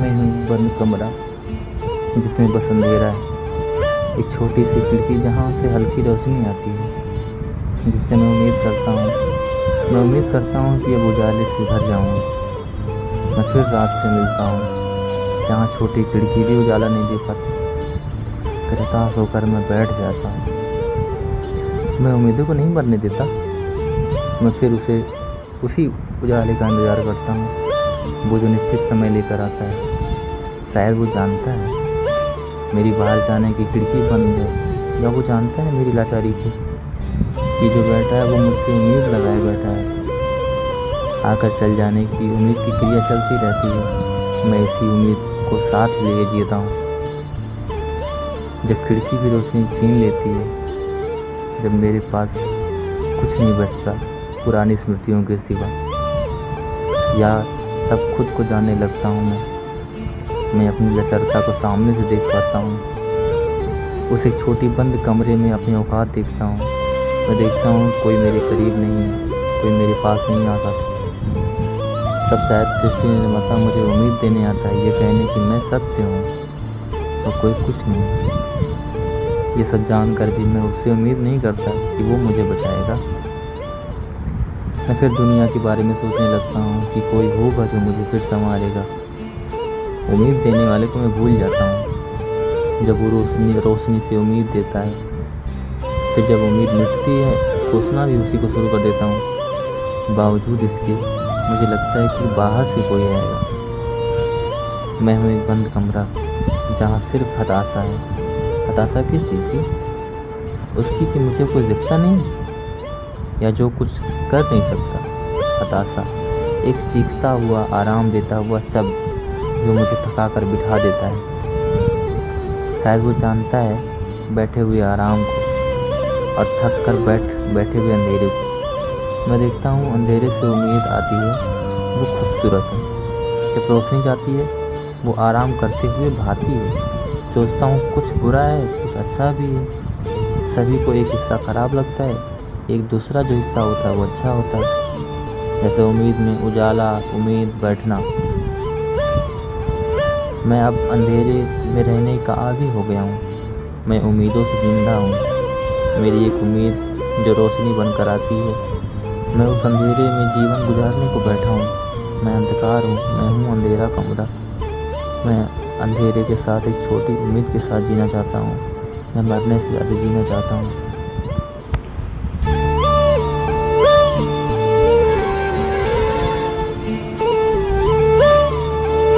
मैं हूँ बंद कमरा जिसमें बस अंधेरा है, एक छोटी सी खिड़की जहाँ से हल्की रोशनी आती है, जिससे मैं उम्मीद करता हूँ कि अब उजाले से भर जाऊँगा। मैं फिर रात से मिलता हूँ जहाँ छोटी खिड़की भी उजाला नहीं दे पाती। फिर हताश होकर मैं बैठ जाता हूँ। मैं उम्मीदों को नहीं मरने देता, मैं फिर उसी उजाले का इंतज़ार करता हूँ, वो जो निश्चित समय लेकर आता है। शायद वो जानता है मेरी बाहर जाने की खिड़की बंद है, या वो जानता है मेरी लाचारी को कि जो बैठा है वो मुझसे उम्मीद लगाए बैठा है। आकर चल जाने की उम्मीद की क्रिया चलती रहती है, मैं इसी उम्मीद को साथ लिए जीता हूँ। जब खिड़की भी रोशनी छीन लेती है, जब मेरे पास कुछ नहीं बचता पुरानी स्मृतियों के सिवा, या तब खुद को जानने लगता हूँ मैं अपनी लाचारता को सामने से देख पाता हूँ। उस एक छोटी बंद कमरे में अपनी औकात देखता हूँ। मैं देखता हूँ कोई मेरे करीब नहीं है, कोई मेरे पास नहीं आता। तब शायद सृष्टि निर्माता मुझे उम्मीद देने आता है, ये कहने कि मैं सत्य हूँ और कोई कुछ नहीं। ये सब जानकर भी मैं उससे उम्मीद नहीं करता कि वो मुझे बचाएगा। मैं फिर दुनिया के बारे में सोचने लगता हूँ कि कोई होगा जो मुझे फिर संभालेगा। उम्मीद देने वाले को मैं भूल जाता हूँ जब वो रोशनी से उम्मीद देता है। फिर जब उम्मीद मिटती है, सोचना भी उसी को शुरू कर देता हूँ। बावजूद इसके मुझे लगता है कि बाहर से कोई आएगा। मैं हूँ एक बंद कमरा जहाँ सिर्फ हताशा है। हताशा किस चीज़ की? उसकी कि मुझे कोई दिखता नहीं या जो कुछ कर नहीं सकता। हताशा एक चीखता हुआ, आराम देता हुआ शब्द जो मुझे थका कर बिठा देता है। शायद वो जानता है बैठे हुए आराम को और थक कर बैठे हुए अंधेरे को। मैं देखता हूँ अंधेरे से उम्मीद आती है, वो खूबसूरत है। जब रोशनी जाती है, वो आराम करते हुए भाती है। सोचता हूँ कुछ बुरा है, कुछ अच्छा भी है। सभी को एक हिस्सा ख़राब लगता है, एक दूसरा जो हिस्सा होता है वो अच्छा होता है। जैसे उम्मीद में उजाला, उम्मीद बैठना। मैं अब अंधेरे में रहने का आदी हो गया हूँ। मैं उम्मीदों से जिंदा हूँ। मेरी एक उम्मीद जो रोशनी बनकर आती है। मैं उस अंधेरे में जीवन गुजारने को बैठा हूँ। मैं अंधकार हूँ, मैं हूँ अंधेरा कमरा। मैं अंधेरे के साथ एक छोटी उम्मीद के साथ जीना चाहता हूँ। मैं मरने से ज़्यादा जीना चाहता हूँ।